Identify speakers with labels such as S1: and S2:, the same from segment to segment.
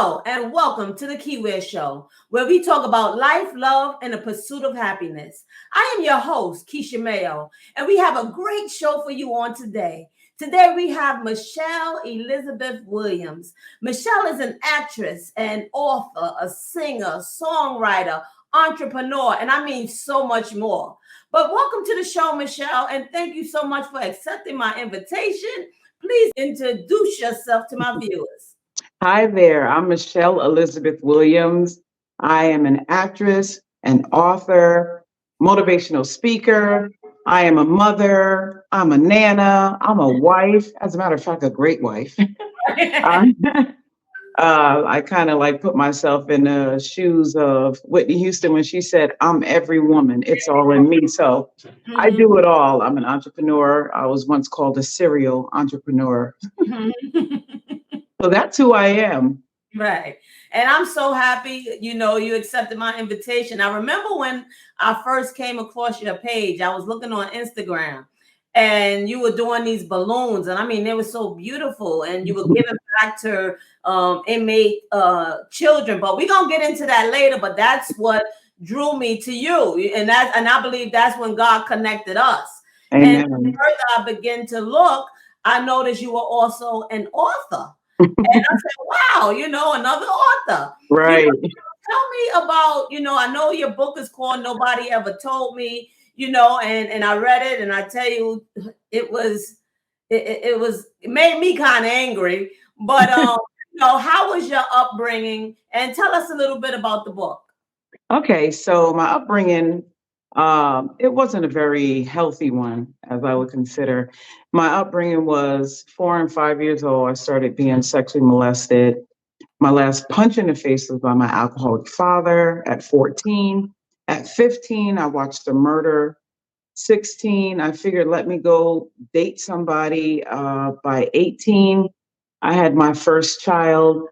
S1: Hello and welcome to the Keiwear Show, where we talk about life, love, and the pursuit of happiness. I am your host, Keisha Mayo, and we have a great show for you on today. Today we have Michelle Elizabeth Williams. Michelle is an actress, an author, a singer, songwriter, entrepreneur, and I mean so much more. But welcome to the show, Michelle, and thank you so much for accepting my invitation. Please introduce yourself to my viewers.
S2: Hi there, I'm Michelle Elizabeth Williams. I am an actress, an author, motivational speaker. I am a mother, I'm a nana, I'm a wife. As a matter of fact, a great wife. Um, I kind of like put myself in the shoes of Whitney Houston when she said, I'm every woman, it's all in me. So I
S1: Mhm.
S2: do it all. I'm an entrepreneur. I was once called a serial entrepreneur. So that's who I am.
S1: Right. And I'm so happy, you accepted my invitation. I remember when I first came across your page, I was looking on Instagram and you were doing these balloons. And I mean, they were so beautiful. And you were giving back to inmate children. But we're going to get into that later. But that's what drew me to you. And I believe that's when God connected us. And the
S2: Amen.
S1: further I began to look, I noticed you were also an author. And I said, wow, another author. You know,
S2: Right.
S1: tell me about, I know your book is called Nobody Ever Told Me, and I read it and I tell you, it was, it made me kind of angry. But, how was your upbringing? And tell us a little bit about the book.
S2: Okay, so my upbringing, it wasn't a very healthy one, as I would consider. My upbringing was 4 and 5 years old. I started being sexually molested. My last punch in the face was by my alcoholic father at 14. At 15, I watched a murder. 16, I figured let me go date somebody. By 18, I had my first child.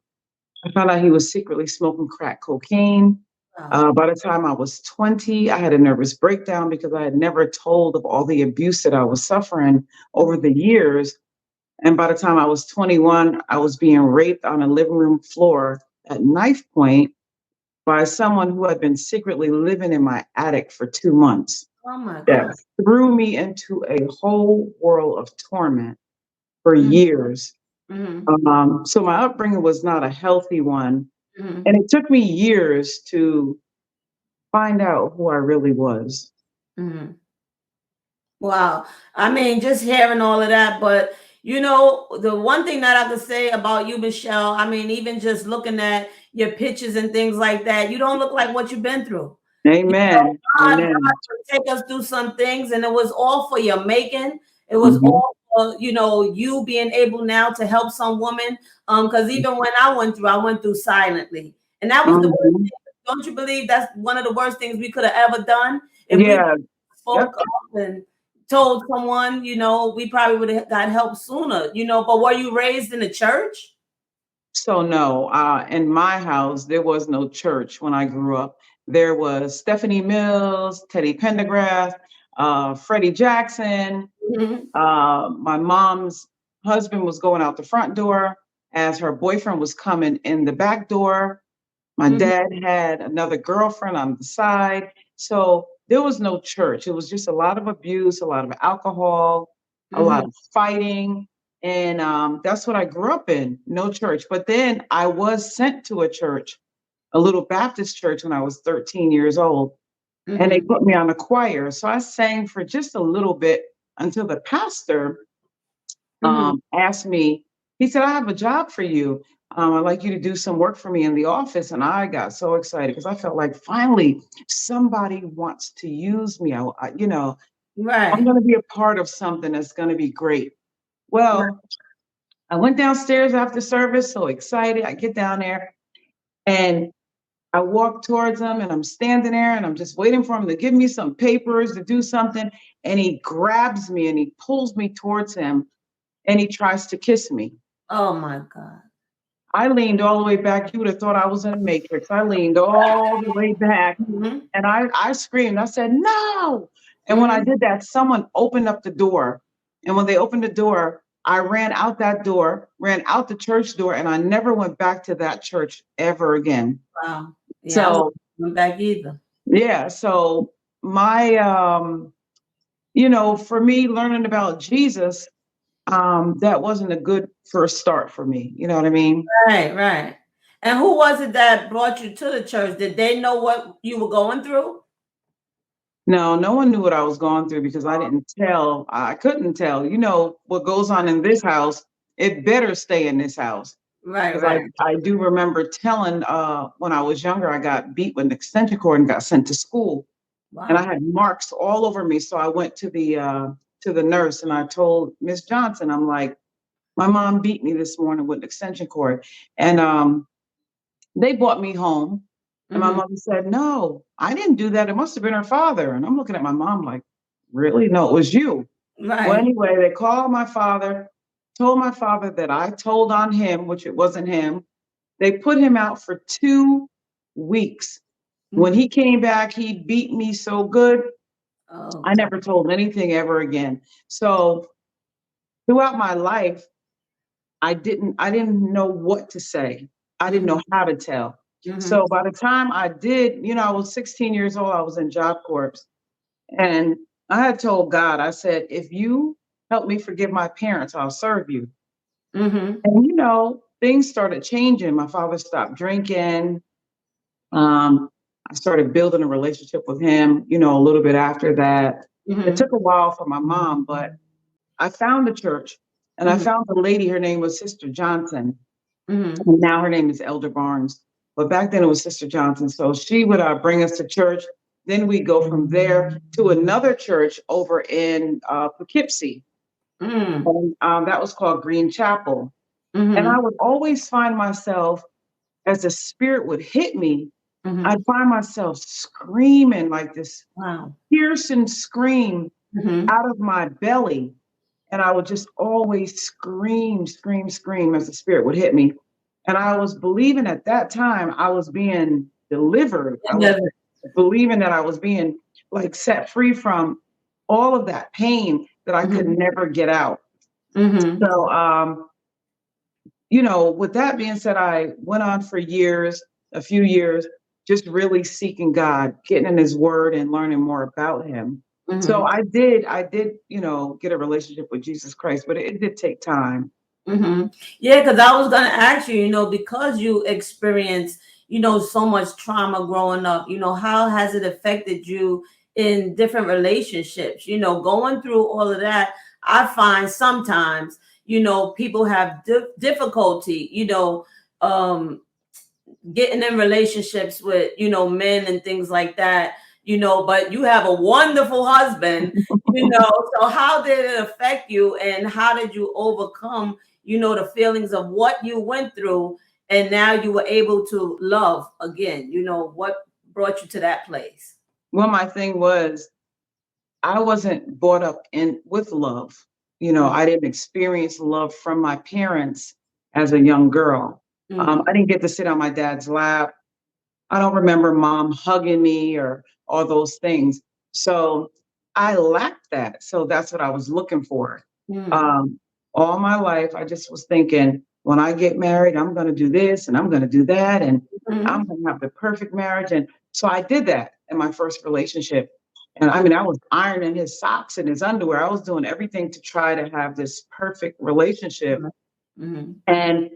S2: I found out he was secretly smoking crack cocaine.
S1: Wow.
S2: By the time I was 20, I had a nervous breakdown because I had never told of all the abuse that I was suffering over the years. And by the time I was 21, I was being raped on a living room floor at knife point by someone who had been secretly living in my attic for 2 months.
S1: Oh my
S2: That
S1: God.
S2: threw me into a whole world of torment for years.
S1: Mm-hmm.
S2: So my upbringing was not a healthy one.
S1: Mm-hmm.
S2: And it took me years to find out who I really was.
S1: Mm-hmm. Wow. I mean, just hearing all of that, but the one thing that I could say about you, Michelle, I mean, even just looking at your pictures and things like that, you don't look like what you've been through.
S2: Amen.
S1: God
S2: Amen.
S1: would take us through some things, and it was all for your making. It was
S2: Mhm.
S1: all for, you being able now to help some woman. Because even when I went through silently. And that was the worst
S2: Mhm.
S1: thing. Don't you believe that's one of the worst things we could have ever done? If we
S2: Yeah. Yep.
S1: spoke up and told someone, we probably would have got help sooner, but were you raised in a church?
S2: So no, in my house there was no church when I grew up. There was Stephanie Mills, Teddy Pendergrass, Freddie Jackson.
S1: Mhm.
S2: My mom's husband was going out the front door as her boyfriend was coming in the back door. My
S1: Mhm.
S2: dad had another girlfriend on the side. So there was no church. It was just a lot of abuse, a lot of alcohol, a
S1: Mhm.
S2: lot of fighting. And that's what I grew up in, no church. But then I was sent to a church, a little Baptist church, when I was 13 years old. And they
S1: Mhm.
S2: put me on a choir. So I sang for just a little bit until the pastor
S1: Mhm.
S2: asked me, he said, I have a job for you. I'd like you to do some work for me in the office. And I got so excited because I felt like finally somebody wants to use me. I'm
S1: Right.
S2: going to be a part of something that's going to be great.
S1: Right.
S2: Well, I went downstairs after service, so excited. I get down there and I walk towards him and I'm standing there and I'm just waiting for him to give me some papers to do something. And he grabs me and he pulls me towards him and he tries to kiss me.
S1: Oh my God.
S2: I leaned all the way back. You would have thought I was in a matrix. I leaned all the way back
S1: Mhm.
S2: and I screamed. I said, no. And when I
S1: Mhm.
S2: did that, someone opened up the door. And when they opened the door, I ran out that door, ran out the church door, and I never went back to that church ever again.
S1: Wow. Yeah, I
S2: So
S1: wouldn't back either.
S2: yeah, so my for me learning about Jesus, that wasn't a good first start for me. You know what I mean?
S1: Right, right. And who was it that brought you to the church? Did they know what you were going through?
S2: No, no one knew what I was going through because I didn't tell. I couldn't tell. You know what goes on in this house, it better stay in this house.
S1: Right,
S2: Because
S1: right.
S2: I do remember telling when I was younger, I got beat with an extension cord and got sent to school. And I
S1: Wow.
S2: had marks all over me. So I went to the nurse and I told Miss Johnson, I'm like, my mom beat me this morning with an extension cord. And they brought me home. And my
S1: Hmm.
S2: mother said, no, I didn't do that. It must have been her father. And I'm looking at my mom like, really? No, it was you. Well,
S1: Right.
S2: anyway, they called my father, told my father that I told on him, which it wasn't him. They put him out for 2 weeks. When
S1: Hmm.
S2: he came back, he beat me so good.
S1: Oh
S2: I
S1: God.
S2: never told anything ever again. So throughout my life, I didn't know what to say. I didn't
S1: Hmm.
S2: know how to tell.
S1: Hmm.
S2: So by the time I did, I was 16 years old, I was in Job Corps. And I had told God, I said, if you help me forgive my parents, I'll serve you.
S1: Hmm.
S2: And things started changing. My father stopped drinking. I started building a relationship with him, a little bit after that. It
S1: Hmm.
S2: took a while for my mom, but I found the church and I
S1: Hmm.
S2: found a lady, her name was Sister Johnson.
S1: Hmm.
S2: And now her name is Elder Barnes. But back then it was Sister Johnson. So she would bring us to church. Then we go from there to another church over in Poughkeepsie.
S1: Hmm.
S2: And that was called Green Chapel. And I
S1: Hmm.
S2: would always find myself, as the spirit would hit me,
S1: Hmm.
S2: I'd find myself screaming like this
S1: Wow.
S2: piercing scream
S1: Hmm.
S2: out of my belly. And I would just always scream, scream, scream as the spirit would hit me. And I was believing at that time I was being delivered. I was believing that I was being like set free from all of that pain that I could
S1: Hmm.
S2: never get out.
S1: Hmm.
S2: So, with that being said, I went on for years, a few years, just really seeking God, getting in his word and learning more about him. So
S1: Hmm.
S2: I did, get a relationship with Jesus Christ, but it did take time.
S1: Hmm. Yeah, because I was gonna ask you, because you experienced, so much trauma growing up, how has it affected you in different relationships? Going through all of that, I find sometimes, people have difficulty, um, getting in relationships with men and things like that, but you have a wonderful husband, so how did it affect you and how did you overcome the feelings of what you went through and now you were able to love again? What brought you to that place?
S2: Well, my thing was I wasn't brought up in with love. I didn't experience love from my parents as a young girl.
S1: Mm-hmm.
S2: I didn't get to sit on my dad's lap. I don't remember mom hugging me or all those things. So I lacked that. So that's what I was looking for.
S1: Mm-hmm.
S2: Um, all my life, I just was thinking, when I get married, I'm going to do this and I'm going to do that. And I'm
S1: Mm-hmm.
S2: going to have the perfect marriage. And so I did that in my first relationship. And I mean, I was ironing his socks and his underwear. I was doing everything to try to have this perfect relationship.
S1: Mm-hmm.
S2: And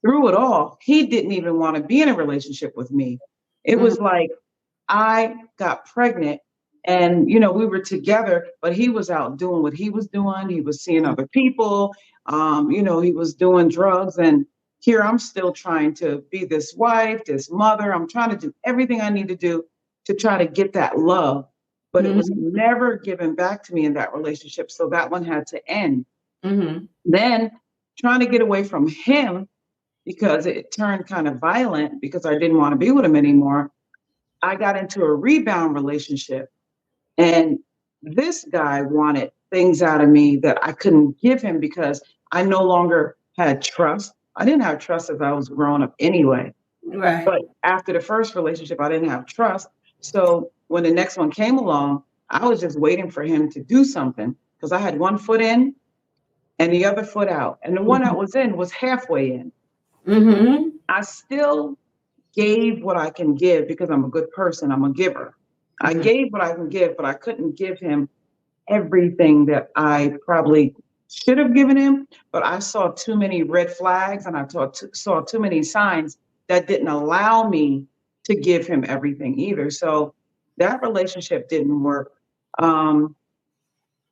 S2: through it all, he didn't even want to be in a relationship with me. It
S1: Mm-hmm.
S2: was like I got pregnant and, we were together, but he was out doing what he was doing. He was seeing other people. He was doing drugs. And here I'm still trying to be this wife, this mother. I'm trying to do everything I need to do to try to get that love. But it was
S1: Mm-hmm.
S2: never given back to me in that relationship. So that one had to end.
S1: Mm-hmm.
S2: Then trying to get away from him because it turned kind of violent because I didn't want to be with him anymore. I got into a rebound relationship and this guy wanted things out of me that I couldn't give him because I no longer had trust. I didn't have trust as I was growing up anyway.
S1: Right.
S2: But after the first relationship, I didn't have trust. So when the next one came along, I was just waiting for him to do something because I had one foot in and the other foot out. And the one I was in was halfway in.
S1: Mm-hmm.
S2: I still gave what I can give because I'm a good person. I'm a giver. I
S1: Mm-hmm.
S2: gave what I can give, but I couldn't give him everything that I probably should have given him. But I saw too many red flags and saw too many signs that didn't allow me to give him everything either. So that relationship didn't work. Um,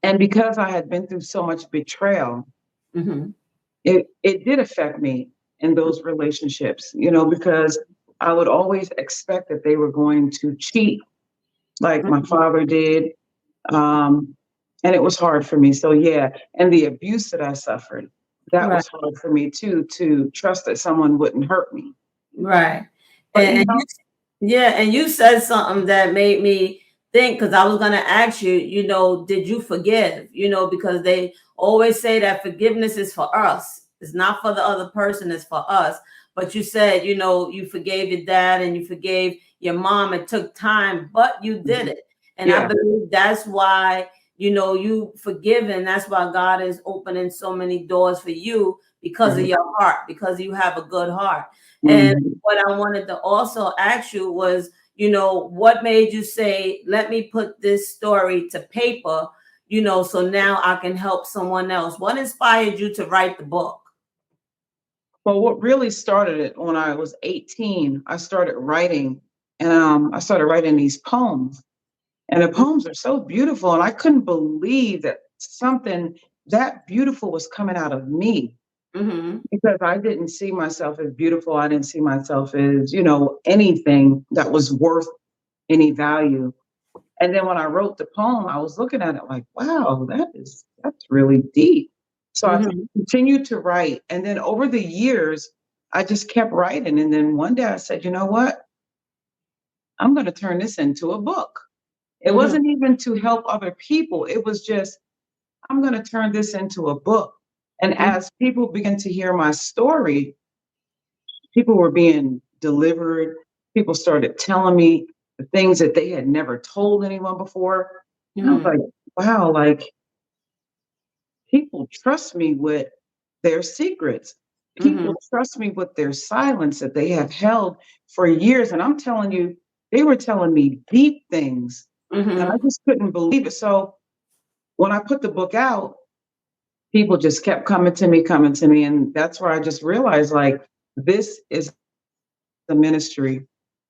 S2: and because I had been through so much betrayal,
S1: Mm-hmm.
S2: it did affect me in those relationships, because I would always expect that they were going to cheat like my father did. Um, and it was hard for me. So yeah, and the abuse that I suffered, that
S1: Right.
S2: was hard for me too, to trust that someone wouldn't hurt me.
S1: Right.
S2: But
S1: And you, yeah, and you said something that made me think, because I was going to ask you, did you forgive? Because they always say that forgiveness is for us. It's not for the other person, it's for us. But you said, you forgave your dad and you forgave your mom. It took time, but you did it. And I
S2: yeah.
S1: believe that's why, you forgiven. That's why God is opening so many doors for you, because of
S2: Right.
S1: your heart, because you have a good heart. And
S2: Mhm.
S1: what I wanted to also ask you was, what made you say, let me put this story to paper, so now I can help someone else? What inspired you to write the book?
S2: Well, what really started it when I was 18, I started writing, and I started writing these poems. And the poems are so beautiful. And I couldn't believe that something that beautiful was coming out of me,
S1: Mm-hmm.
S2: because I didn't see myself as beautiful. I didn't see myself as, anything that was worth any value. And then when I wrote the poem, I was looking at it like, wow, that's really deep. So I
S1: Mm-hmm.
S2: continued to write. And then over the years, I just kept writing. And then one day I said, you know what? I'm going to turn this into a book. It
S1: Mm-hmm.
S2: wasn't even to help other people. It was just, I'm going to turn this into a book. And as people began to hear my story, people were being delivered. People started telling me the things that they had never told anyone before. And I was
S1: Mm-hmm.
S2: like, wow, like people trust me with their secrets.
S1: Mm-hmm.
S2: People trust me with their silence that they have held for years. And I'm telling you, they were telling me deep things. And I
S1: Mm-hmm.
S2: just couldn't believe it. So when I put the book out, people just kept coming to me. And that's where I just realized, like, this is the ministry.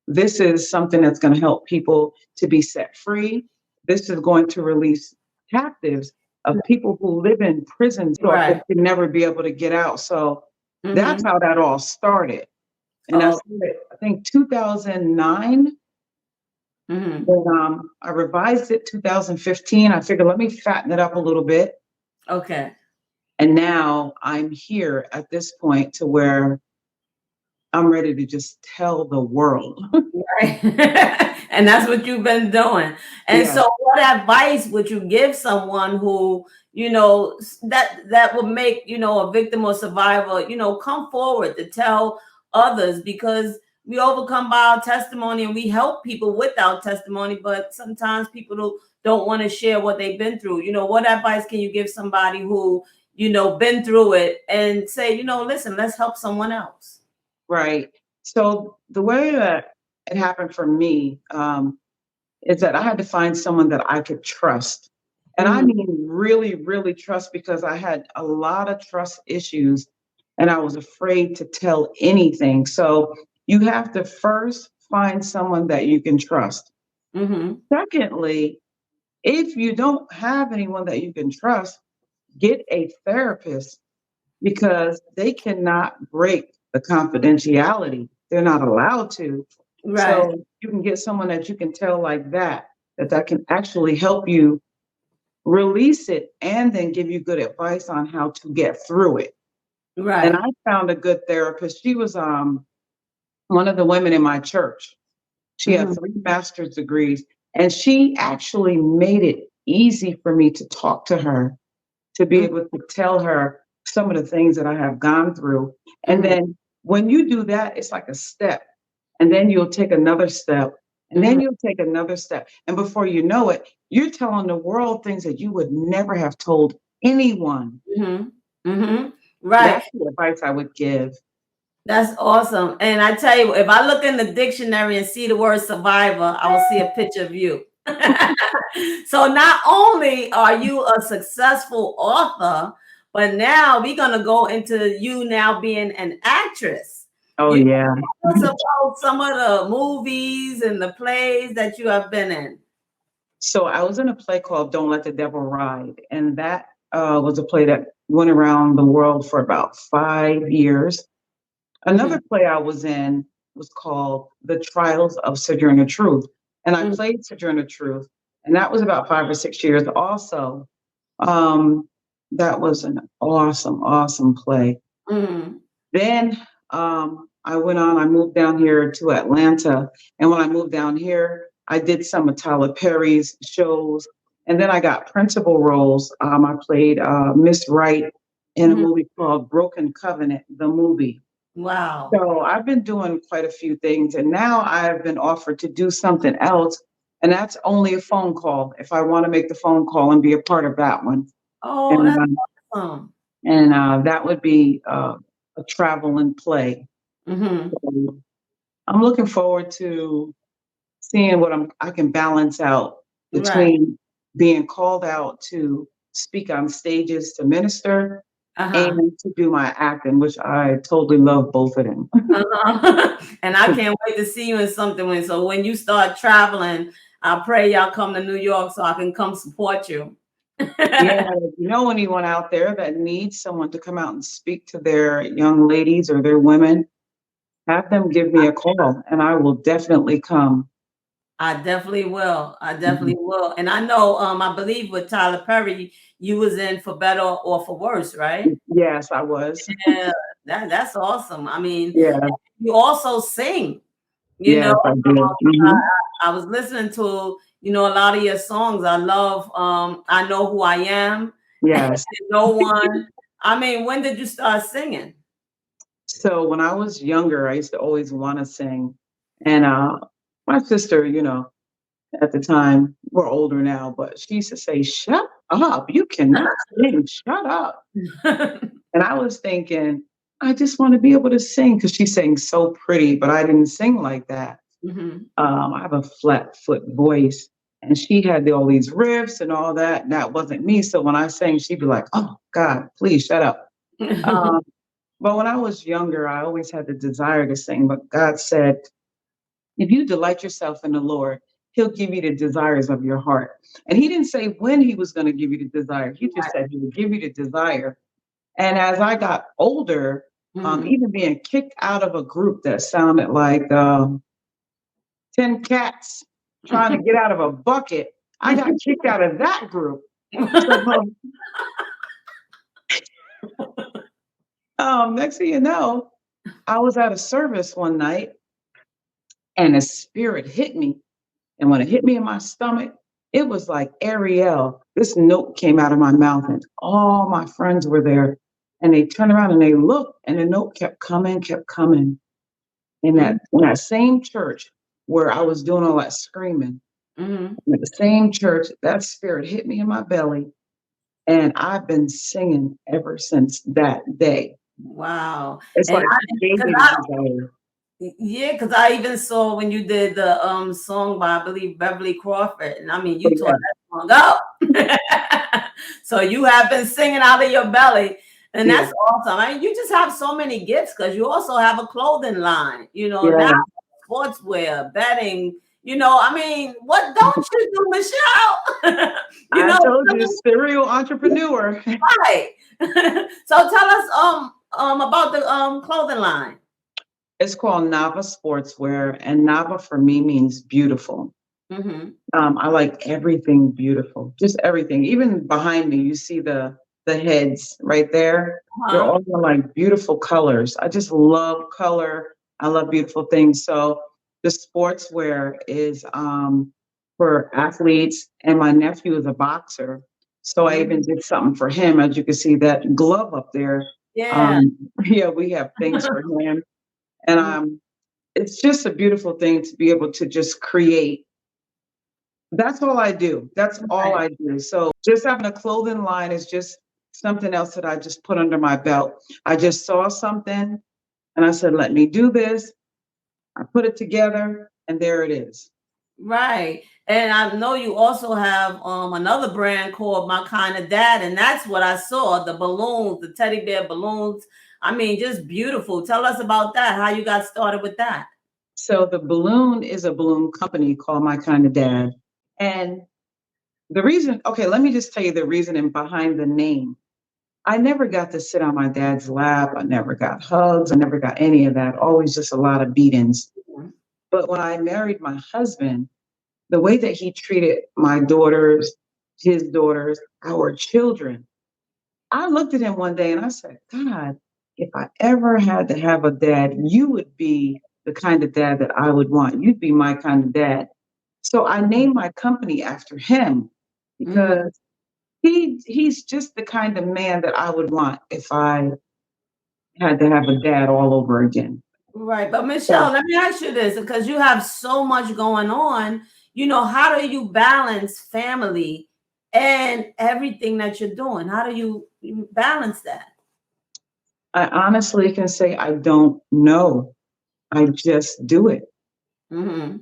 S2: This is something that's going to help people to be set free. This is going to release captives of people who live in prisons, thought they
S1: Right.
S2: could never be able to get out. So that's
S1: Mm-hmm.
S2: how that all started. And that's,
S1: Oh.
S2: I think, 2009.
S1: Mm-hmm.
S2: Then I revised it 2015. I figured, let me fatten it up a little bit.
S1: Okay.
S2: And now I'm here at this point to where I'm ready to just tell the world.
S1: Right. And that's what you've been doing. And
S2: Yeah.
S1: so what advice would you give someone who, that would make, a victim or survivor, come forward to tell others? Because we overcome by our testimony and we help people with our testimony, but sometimes people don't want to share what they've been through. What advice can you give somebody who, been through it, and say, listen, let's help someone else?
S2: Right. So the way that it happened for me is that I had to find someone that I could trust. And I
S1: Mm-hmm.
S2: mean, really, really trust, because I had a lot of trust issues and I was afraid to tell anything. So you have to first find someone that you can trust.
S1: Mm-hmm.
S2: Secondly, if you don't have anyone that you can trust, get a therapist, because they cannot break the confidentiality. They're not allowed to.
S1: Right.
S2: So you can get someone that you can tell like that can actually help you release it and then give you good advice on how to get through it. And
S1: Right.
S2: I found a good therapist. She was one of the women in my church. She had
S1: Mhm.
S2: 3 master's degrees, and she actually made it easy for me to talk to her, to be
S1: Mhm.
S2: able to tell her some of the things that I have gone through. And
S1: Mhm.
S2: then when you do that, it's like a step. And then you'll take another step. And then
S1: Mhm.
S2: you'll take another step. And before you know it, you're telling the world things that you would never have told anyone.
S1: Mhm. Mm-hmm. Right.
S2: That's the advice I would give.
S1: That's awesome. And I tell you, if I look in the dictionary and see the word survivor, I will see a picture of you. So not only are you a successful author, but now we're gonna go into you now being an actress.
S2: Oh,
S1: You
S2: yeah.
S1: tell us about some of the movies and the plays that you have been in.
S2: So I was in a play called Don't Let the Devil Ride, and that was a play that went around the world for about 5 years.
S1: Mm-hmm.
S2: Another play I was in was called The Trials of Sojourner Truth, and I played Sojourner Truth, and that was about 5 or 6 years also. Um, that was an awesome, awesome play.
S1: Mm-hmm.
S2: Then I went on, I moved down here to Atlanta. And when I moved down here, I did some of Tyler Perry's shows. And then I got principal roles. I played Miss Wright in a
S1: Mm-hmm.
S2: movie called Broken Covenant, the movie.
S1: Wow.
S2: So I've been doing quite a few things. And now I've been offered to do something else. And that's only a phone call if I want to make the phone call and be a part of that one.
S1: Oh,
S2: And
S1: that's awesome.
S2: that would be a travel and play.
S1: Mm-hmm.
S2: So I'm looking forward to seeing what I can balance out
S1: Right.
S2: between being called out to speak on stages to minister
S1: Uh-huh.
S2: and to do my acting, which I totally love both of them.
S1: Uh-huh. And I can't wait to see you in something so when you start traveling, I pray y'all come to New York so I can come support you.
S2: Yeah, if you know anyone out there that needs someone to come out and speak to their young ladies or their women, have them give me a call and I will definitely come.
S1: I definitely will. I
S2: Mhm.
S1: definitely will. And I know, I believe with Tyler Perry, you was in For Better or For Worse, right?
S2: Yes, I was.
S1: Yeah, that's awesome. I mean,
S2: Yeah,
S1: you also sing, you know.
S2: yes, I do. Mhm.
S1: I was listening to, a lot of your songs. I love I Know Who I Am,
S2: Yes.
S1: No One. I mean, when did you start singing?
S2: So when I was younger, I used to always want to sing. And my sister, at the time, we're older now, but she used to say, "Shut up. You cannot sing. Shut up." And I was thinking, I just want to be able to sing because she sang so pretty, but I didn't sing like that.
S1: Mhm.
S2: I have a flat foot voice. And she had all these riffs and all that, and that wasn't me. So when I sang, she'd be like, "Oh God, please shut up." Um, But when I was younger, I always had the desire to sing. But God said, if you delight yourself in the Lord, He'll give you the desires of your heart. And He didn't say when He was going to give you the desire. He just said He would give you the desire. And as I got older,
S1: Mhm.
S2: even being kicked out of a group that sounded like 10 cats trying to get out of a bucket, I got kicked out of that group. So next thing you know, I was at a service one night and a spirit hit me. And when it hit me in my stomach, it was like Ariel. This note came out of my mouth, and all my friends were there. And they turned around and they looked, and the note kept coming, kept coming. In that same church where I was doing all that screaming,
S1: Mhm.
S2: at the same church, that spirit hit me in my belly. And I've been singing ever since that day.
S1: Wow.
S2: It's
S1: And
S2: like he gave
S1: because
S2: me the desire.
S1: yeah, because I even saw when you did the song by I believe Beverly Crawford, and I mean
S2: Oh,
S1: you tore
S2: yeah.
S1: that song up. So you have been singing out of your belly, and
S2: Yeah.
S1: that's awesome. I mean, you just have so many gifts because you also have a clothing line. Now
S2: Yeah.
S1: sportswear, betting. I mean, what don't you do, Michelle? you
S2: I
S1: know,
S2: told you, serial entrepreneur.
S1: right. So tell us about the clothing line.
S2: It's called Nava Sportswear, and Nava for me means beautiful.
S1: Mm-hmm.
S2: I like everything beautiful, just everything. Even behind me, you see the heads right there. They're
S1: Uh-huh.
S2: all like beautiful colors. I just love color. I love beautiful things. So the sportswear is for athletes, and my nephew is a boxer. So I even
S1: Mhm.
S2: did something for him. As you can see, that glove up there.
S1: Yeah.
S2: Um, yeah, we have things for him, and
S1: Mm,
S2: it's just a beautiful thing to be able to just create. That's all I do. That's all
S1: right.
S2: I do. So just having a clothing line is just something else that I just put under my belt. I just saw something and I said, let me do this. I put it together and there it is.
S1: Right. And I know you also have another brand called My Kind of Dad, and that's what I saw, the balloons, the teddy bear balloons. I mean, just beautiful. Tell us about that, how you got started with that.
S2: So the balloon is a balloon company called My Kind of Dad. And the reason, okay, let me just tell you the reasoning behind the name. I never got to sit on my dad's lap. I never got hugs. I never got any of that. Always just a lot of beatings. But when I married my husband, the way that he treated my daughters, his daughters, our children, I looked at him one day and I said, God, if I ever had to have a dad, you would be the kind of dad that I would want. You'd be my kind of dad. So I named my company after him
S1: Mhm.
S2: because he's just the kind of man that I would want if I had to have a dad all over again.
S1: Right. But
S2: So
S1: Michelle, let me ask you this because you have so much going on. How do you balance family and everything that you're doing? How do you balance that?
S2: I honestly can say I don't know. I just do it.
S1: Mm-hmm.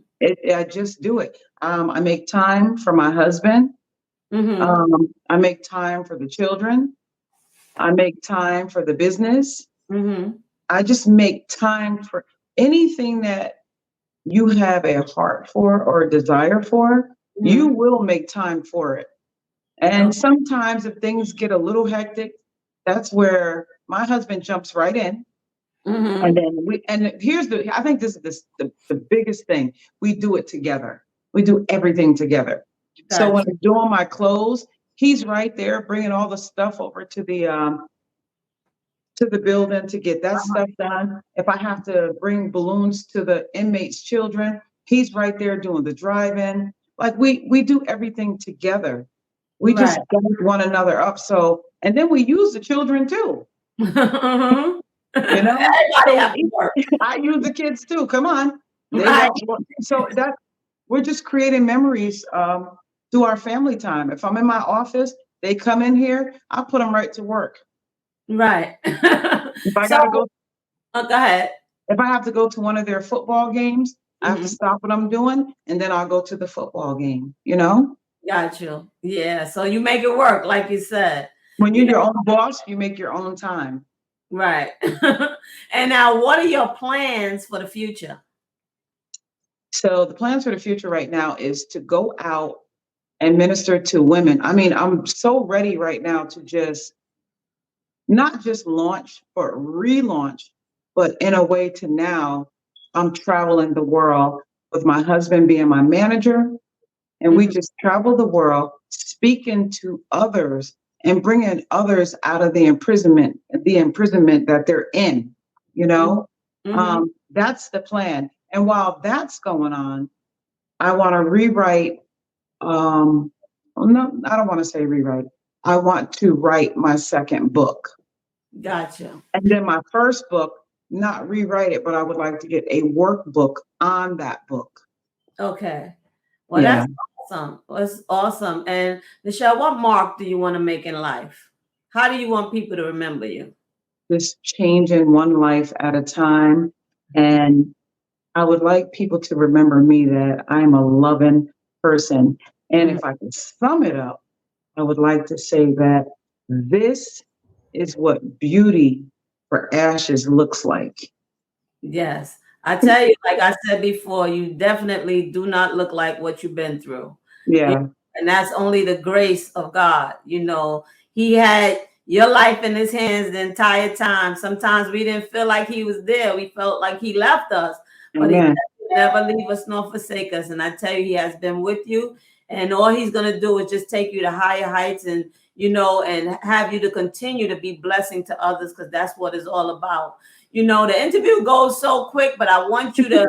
S2: I just do it. I make time for my husband.
S1: Mm-hmm.
S2: I make time for the children. I make time for the business.
S1: Mm-hmm.
S2: I just make time for anything that you have a heart for or a desire for. You
S1: Mm-hmm.
S2: will make time for it. And sometimes if things get a little hectic, that's where my husband jumps right in. And
S1: Mm-hmm.
S2: then and here's I think this is the biggest thing. We do it together. We do everything together. So when
S1: Gotcha.
S2: I'm doing my clothes, he's right there bringing all the stuff over to the building to get that stuff done. If I have to bring balloons to the inmates' children, he's right there doing the drive-in. Like we do everything together. We just
S1: Right.
S2: back one another up. So and then we use the children too,
S1: Mhm.
S2: you know.
S1: Everybody
S2: So
S1: have to work.
S2: I use the kids too. Come on, they
S1: Right.
S2: don't. So that we're just creating memories through our family time. If I'm in my office, they come in here, I put them right to work.
S1: Right.
S2: If I
S1: So,
S2: gotta go
S1: go ahead.
S2: If I have to go to one of their football games, I have to
S1: Mhm.
S2: stop what I'm doing and then I'll go to the football game, you know?
S1: Got you. Yeah. So you make it work, like you said.
S2: When you're
S1: You know,
S2: your own boss, you make your own time.
S1: right. And now, what are your plans for the future?
S2: So the plans for the future right now is to go out and minister to women. I mean, I'm so ready right now to just not just launch, but relaunch, but in a way to now I'm traveling the world with my husband being my manager. And we
S1: Mhm.
S2: just travel the world speaking to others and bringing others out of the imprisonment that they're in, you
S1: Mhm.
S2: know.
S1: Mhm.
S2: That's the plan. And while that's going on, I want to rewrite. Well, no, I don't want to say rewrite. I want to write my second book.
S1: Gotcha.
S2: And then my first book, not rewrite it, but I would like to get a workbook on that book.
S1: Okay. Well,
S2: Yeah.
S1: that's awesome. That's awesome. And Michelle, what mark do you want to make in life? How do you want people to remember you?
S2: Just changing one life at a time. And I would like people to remember me that I'm a loving person. And
S1: Mhm.
S2: if I could sum it up, I would like to say that this is what beauty for ashes looks like.
S1: Yes. I tell you, like I said before, you definitely do not look like what you've been through. You
S2: Yeah.
S1: And that's only the grace of God. He had your life in his hands the entire time. Sometimes we didn't feel like he was there. We felt like he left us, but he
S2: Amen.
S1: never leave us nor forsake us. And I tell you, he has been with you. And all he's going to do is just take you to higher heights and have you to continue to be blessing to others because that's what it's all about. The interview goes so quick, but I want you to,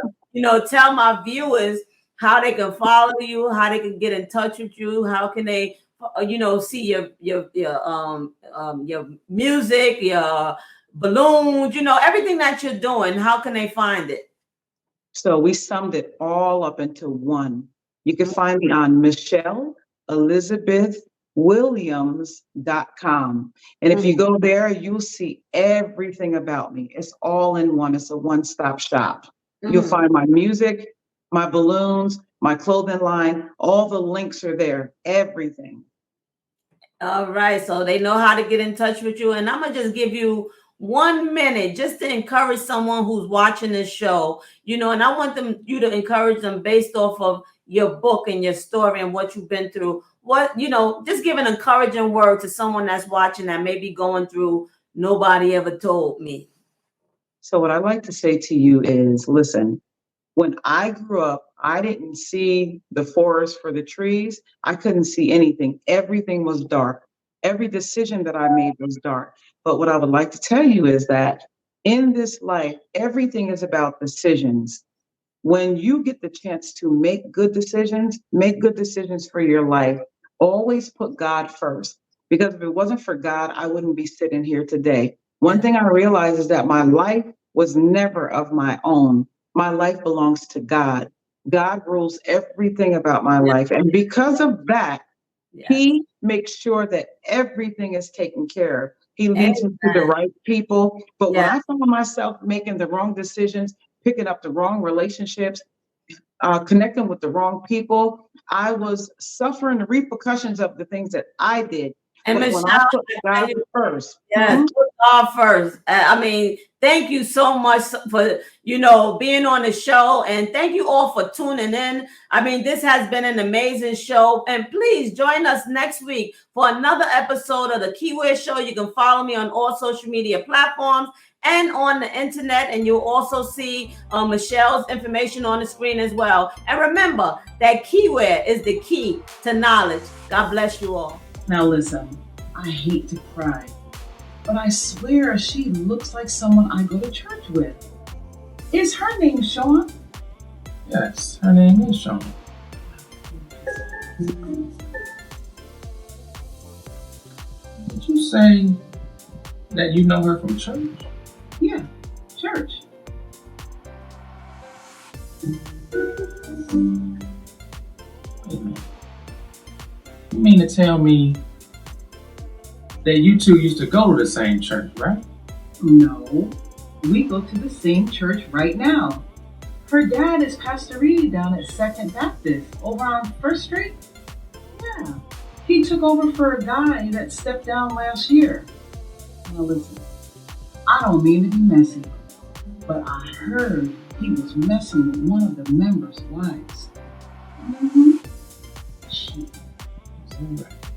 S1: tell my viewers how they can follow you, how they can get in touch with you, how can they, see your music, your balloons, everything that you're doing. How can they find it?
S2: So we summed it all up into one. You can find me on Michelle Elizabeth williams.com. And if you go there, you'll see everything about me. It's all in one. It's a one-stop shop. You'll
S1: Mhm.
S2: find my music, my balloons, my clothing line. All the links are there. Everything.
S1: All right, so they know how to get in touch with you. And I'm gonna just give you 1 minute just to encourage someone who's watching this show, and I want you to encourage them based off of your book and your story and what you've been through. Just give an encouraging word to someone that's watching that may be going through nobody ever told me.
S2: So what I like to say to you is, listen, when I grew up, I didn't see the forest for the trees. I couldn't see anything. Everything was dark. Every decision that I made was dark. But what I would like to tell you is that in this life, everything is about decisions. When you get the chance to make good decisions for your life. Always put God first. Because if it wasn't for God, I wouldn't be sitting here today. One
S1: Yeah.
S2: thing I realized is that my life was never of my own. My life belongs to God. God rules everything about my life. And because of that,
S1: Yes.
S2: he makes sure that everything is taken care of. He leads me to the
S1: Amen.
S2: right people. But when
S1: Yeah.
S2: I found myself making the wrong decisions, picking up the wrong relationships, connecting with the wrong people, I was suffering the repercussions of the things that I did.
S1: And
S2: But
S1: Michelle,
S2: when I put
S1: I tell
S2: God
S1: you,
S2: first,
S1: yes, put God first. I mean, thank you so much for being on the show, and thank you all for tuning in. I mean, this has been an amazing show, and please join us next week for another episode of the Keiwear Show. You can follow me on all social media platforms and on the internet, and you'll also see Michelle's information on the screen as well. And remember that Keiwear is the key to knowledge. God bless you all.
S3: Now listen, I hate to cry, but I swear she looks like someone I go to church with. Is her name Sean?
S4: Yes, her name is Sean. Did you say that you know her from church?
S3: Yeah, church.
S4: Wait a minute. You mean to tell me that you two used to go to the same church, right?
S3: No, we go to the same church right now. Her dad is Pastor Reed down at Second Baptist over on First Street. Yeah, he took over for a guy that stepped down last year. Now listen, I don't mean to be messy, but I heard he was messing with one of the members' wives. Mm-hmm.
S4: Is that right?